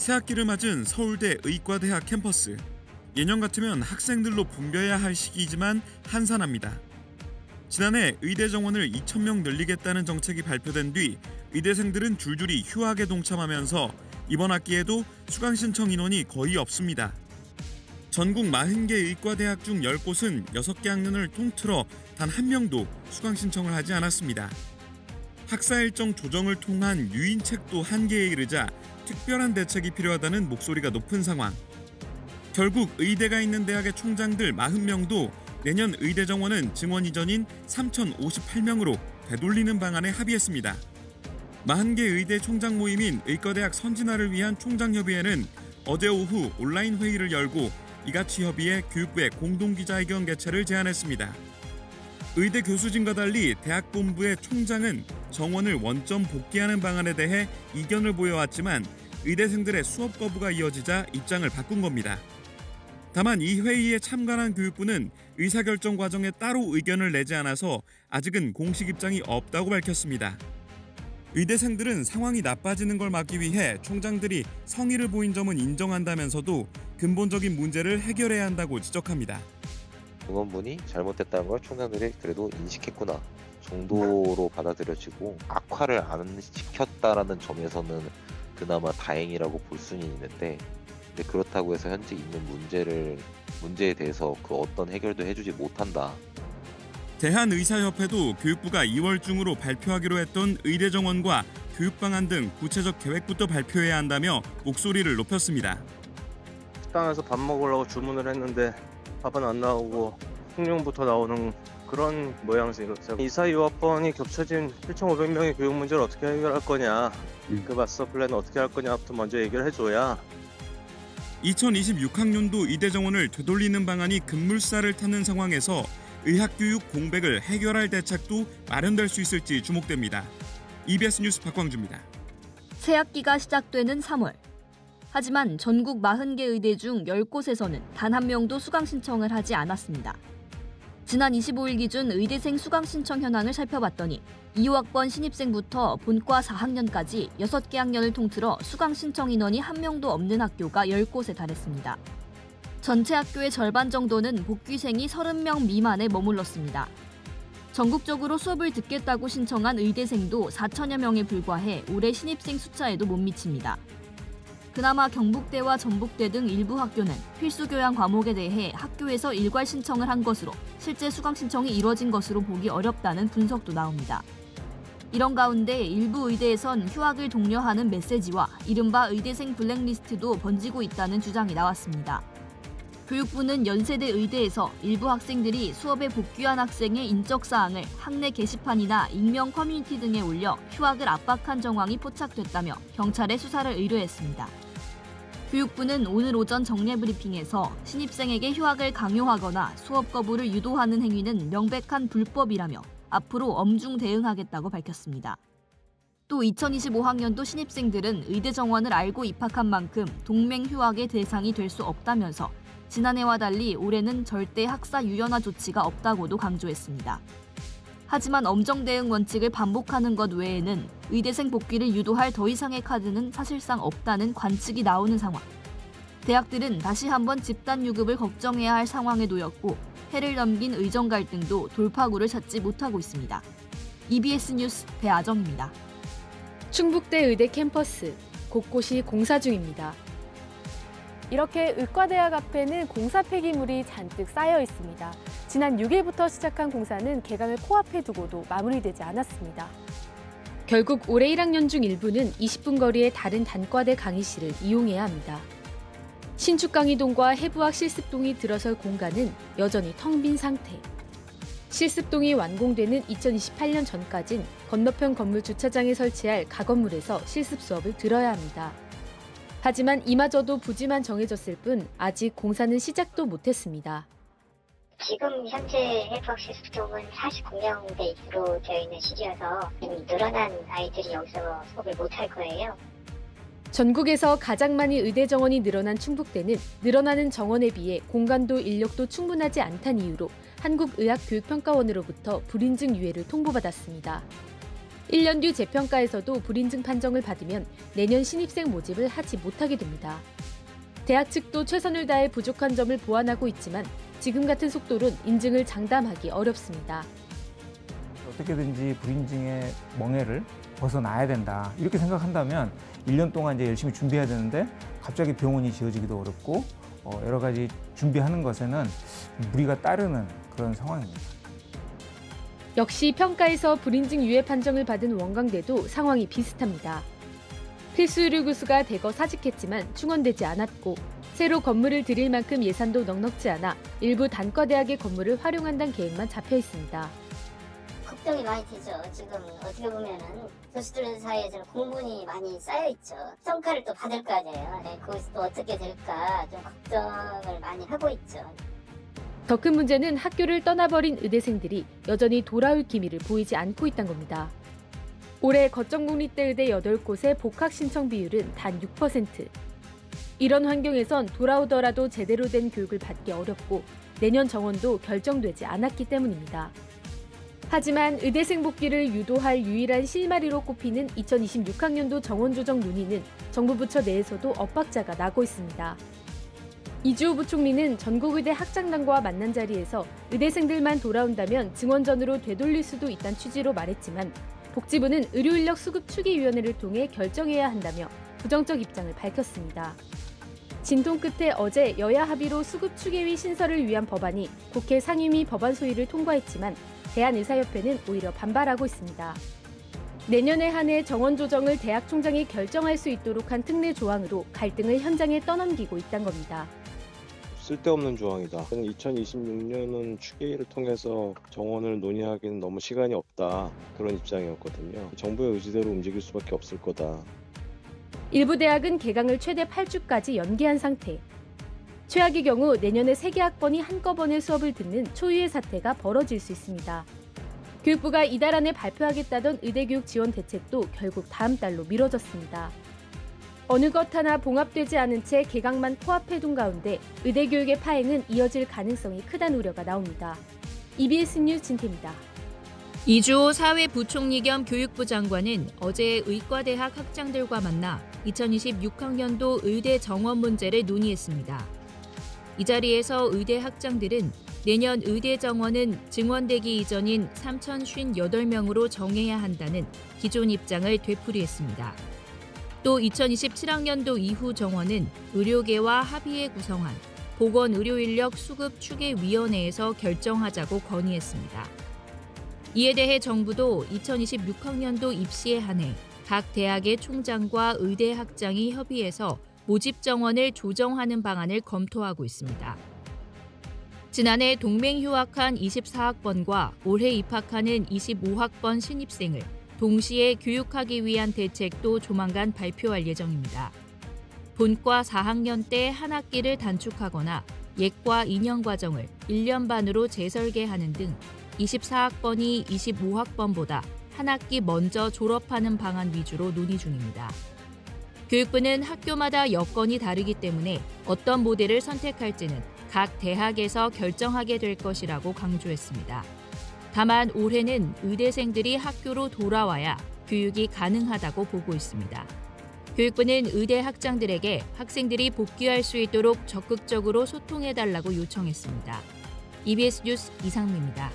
새학기를 맞은 서울대 의과대학 캠퍼스. 예년 같으면 학생들로 붐벼야 할 시기이지만 한산합니다. 지난해 의대 정원을 2,000명 늘리겠다는 정책이 발표된 뒤 의대생들은 줄줄이 휴학에 동참하면서 이번 학기에도 수강 신청 인원이 거의 없습니다. 전국 40개 의과대학 중 10곳은 6개 학년을 통틀어 단 한 명도 수강 신청을 하지 않았습니다. 학사 일정 조정을 통한 유인책도 한계에 이르자 특별한 대책이 필요하다는 목소리가 높은 상황. 결국 의대가 있는 대학의 총장들 40명도 내년 의대 정원은 증원 이전인 3,058명으로 되돌리는 방안에 합의했습니다. 40개 의대 총장 모임인 의과대학 선진화를 위한 총장협의회는 어제 오후 온라인 회의를 열고 이같이 협의해 교육부에 공동기자회견 개최를 제안했습니다. 의대 교수진과 달리 대학 본부의 총장은 정원을 원점 복귀하는 방안에 대해 이견을 보여왔지만 의대생들의 수업 거부가 이어지자 입장을 바꾼 겁니다. 다만 이 회의에 참관한 교육부는 의사결정 과정에 따로 의견을 내지 않아서 아직은 공식 입장이 없다고 밝혔습니다. 의대생들은 상황이 나빠지는 걸 막기 위해 총장들이 성의를 보인 점은 인정한다면서도 근본적인 문제를 해결해야 한다고 지적합니다. 증원문이 잘못됐다는 걸 총장들이 그래도 인식했구나 정도로 받아들여지고 악화를 안 시켰다라는 점에서는 그나마 다행이라고 볼 수는 있는데, 근데 그렇다고 해서 현재 있는 문제에 대해서 그 어떤 해결도 해주지 못한다. 대한의사협회도 교육부가 2월 중으로 발표하기로 했던 의대 정원과 교육 방안 등 구체적 계획부터 발표해야 한다며 목소리를 높였습니다. 식당에서 밥 먹으려고 주문을 했는데 밥은 안 나오고 숭늉부터 나오는 그런 모양새로 이사유학번이 겹쳐진 7,500명의 교육 문제를 어떻게 해결할 거냐, 그 마스터 플랜을 어떻게 할 거냐부터 먼저 얘기를 해줘야. 2026학년도 의대 정원을 되돌리는 방안이 급물살을 타는 상황에서 의학교육 공백을 해결할 대책도 마련될 수 있을지 주목됩니다. EBS 뉴스 박광주입니다. 새학기가 시작되는 3월. 하지만 전국 40개 의대 중 10곳에서는 단 한 명도 수강 신청을 하지 않았습니다. 지난 25일 기준 의대생 수강 신청 현황을 살펴봤더니 2호학번 신입생부터 본과 4학년까지 6개 학년을 통틀어 수강 신청 인원이 한 명도 없는 학교가 10곳에 달했습니다. 전체 학교의 절반 정도는 복귀생이 30명 미만에 머물렀습니다. 전국적으로 수업을 듣겠다고 신청한 의대생도 4천여 명에 불과해 올해 신입생 숫자에도 못 미칩니다. 그나마 경북대와 전북대 등 일부 학교는 필수 교양 과목에 대해 학교에서 일괄 신청을 한 것으로 실제 수강 신청이 이뤄진 것으로 보기 어렵다는 분석도 나옵니다. 이런 가운데 일부 의대에선 휴학을 독려하는 메시지와 이른바 의대생 블랙리스트도 번지고 있다는 주장이 나왔습니다. 교육부는 연세대 의대에서 일부 학생들이 수업에 복귀한 학생의 인적 사항을 학내 게시판이나 익명 커뮤니티 등에 올려 휴학을 압박한 정황이 포착됐다며 경찰에 수사를 의뢰했습니다. 교육부는 오늘 오전 정례 브리핑에서 신입생에게 휴학을 강요하거나 수업 거부를 유도하는 행위는 명백한 불법이라며 앞으로 엄중 대응하겠다고 밝혔습니다. 또 2025학년도 신입생들은 의대 정원을 알고 입학한 만큼 동맹 휴학의 대상이 될 수 없다면서 지난해와 달리 올해는 절대 학사 유연화 조치가 없다고도 강조했습니다. 하지만 엄정 대응 원칙을 반복하는 것 외에는 의대생 복귀를 유도할 더 이상의 카드는 사실상 없다는 관측이 나오는 상황. 대학들은 다시 한번 집단 유급을 걱정해야 할 상황에 놓였고 해를 넘긴 의정 갈등도 돌파구를 찾지 못하고 있습니다. EBS 뉴스 배아정입니다. 충북대 의대 캠퍼스, 곳곳이 공사 중입니다. 이렇게 의과대학 앞에는 공사 폐기물이 잔뜩 쌓여 있습니다. 지난 6일부터 시작한 공사는 개강을 코앞에 두고도 마무리되지 않았습니다. 결국 올해 1학년 중 일부는 20분 거리의 다른 단과대 강의실을 이용해야 합니다. 신축강의동과 해부학 실습동이 들어설 공간은 여전히 텅 빈 상태. 실습동이 완공되는 2028년 전까진 건너편 건물 주차장에 설치할 가건물에서 실습 수업을 들어야 합니다. 하지만 이마저도 부지만 정해졌을 뿐 아직 공사는 시작도 못했습니다. 지금 현재 해부학 실습동은 49명대로 되어 있는 시기여서 좀 늘어난 아이들이 여기서 수업을 못할 거예요. 전국에서 가장 많이 의대 정원이 늘어난 충북대는 늘어나는 정원에 비해 공간도 인력도 충분하지 않다는 이유로 한국의학교육평가원으로부터 불인증 유예를 통보받았습니다. 1년 뒤 재평가에서도 불인증 판정을 받으면 내년 신입생 모집을 하지 못하게 됩니다. 대학 측도 최선을 다해 부족한 점을 보완하고 있지만 지금 같은 속도로는 인증을 장담하기 어렵습니다. 어떻게든지 불인증의 멍해를 벗어나야 된다. 이렇게 생각한다면 1년 동안 이제 열심히 준비해야 되는데 갑자기 병원이 지어지기도 어렵고 여러 가지 준비하는 것에는 무리가 따르는 그런 상황입니다. 역시 평가에서 불인증 유예 판정을 받은 원광대도 상황이 비슷합니다. 필수 의료 교수가 대거 사직했지만 충원되지 않았고 새로 건물을 들일 만큼 예산도 넉넉지 않아 일부 단과대학의 건물을 활용한다는 계획만 잡혀 있습니다. 걱정이 많이 되죠. 지금 어떻게 보면은 교수들 사이에서는 공분이 많이 쌓여 있죠. 평가를 또 받을 거 아니에요. 네, 거기서 또 어떻게 될까 좀 걱정을 많이 하고 있죠. 더 큰 문제는 학교를 떠나버린 의대생들이 여전히 돌아올 기미를 보이지 않고 있다는 겁니다. 올해 거점국립대 의대 8곳의 복학 신청 비율은 단 6%. 이런 환경에선 돌아오더라도 제대로 된 교육을 받기 어렵고 내년 정원도 결정되지 않았기 때문입니다. 하지만 의대생 복귀를 유도할 유일한 실마리로 꼽히는 2026학년도 정원 조정 논의는 정부 부처 내에서도 엇박자가 나고 있습니다. 이주호 부총리는 전국의대 학장단과 만난 자리에서 의대생들만 돌아온다면 증원전으로 되돌릴 수도 있다는 취지로 말했지만 복지부는 의료인력 수급 추기위원회를 통해 결정해야 한다며 부정적 입장을 밝혔습니다. 진통 끝에 어제 여야 합의로 수급 추계위 신설을 위한 법안이 국회 상임위 법안 소위를 통과했지만 대한의사협회는 오히려 반발하고 있습니다. 내년에 한해 정원 조정을 대학 총장이 결정할 수 있도록 한 특례 조항으로 갈등을 현장에 떠넘기고 있다는 겁니다. 쓸데없는 조항이다. 2026년은 추계위를 통해서 정원을 논의하기는 너무 시간이 없다. 그런 입장이었거든요. 정부의 의지대로 움직일 수밖에 없을 거다. 일부 대학은 개강을 최대 8주까지 연기한 상태. 최악의 경우 내년에 3개 학번이 한꺼번에 수업을 듣는 초유의 사태가 벌어질 수 있습니다. 교육부가 이달 안에 발표하겠다던 의대교육 지원 대책도 결국 다음 달로 미뤄졌습니다. 어느 것 하나 봉합되지 않은 채 개강만 코앞에 둔 가운데 의대교육의 파행은 이어질 가능성이 크다는 우려가 나옵니다. EBS 뉴스 진태입니다. 이주호 사회부총리 겸 교육부 장관은 어제 의과대학 학장들과 만나 2026학년도 의대 정원 문제를 논의했습니다. 이 자리에서 의대 학장들은 내년 의대 정원은 증원되기 이전인 3,058명으로 정해야 한다는 기존 입장을 되풀이했습니다. 또 2027학년도 이후 정원은 의료계와 합의해 구성한 보건의료인력 수급 추계위원회에서 결정하자고 건의했습니다. 이에 대해 정부도 2026학년도 입시에 한해 각 대학의 총장과 의대 학장이 협의해서 모집 정원을 조정하는 방안을 검토하고 있습니다. 지난해 동맹 휴학한 24학번과 올해 입학하는 25학번 신입생을 동시에 교육하기 위한 대책도 조만간 발표할 예정입니다. 본과 4학년 때 한 학기를 단축하거나 예과 2년 과정을 1년 반으로 재설계하는 등 24학번이 25학번보다 한 학기 먼저 졸업하는 방안 위주로 논의 중입니다. 교육부는 학교마다 여건이 다르기 때문에 어떤 모델을 선택할지는 각 대학에서 결정하게 될 것이라고 강조했습니다. 다만 올해는 의대생들이 학교로 돌아와야 교육이 가능하다고 보고 있습니다. 교육부는 의대 학장들에게 학생들이 복귀할 수 있도록 적극적으로 소통해달라고 요청했습니다. EBS 뉴스 이상미입니다.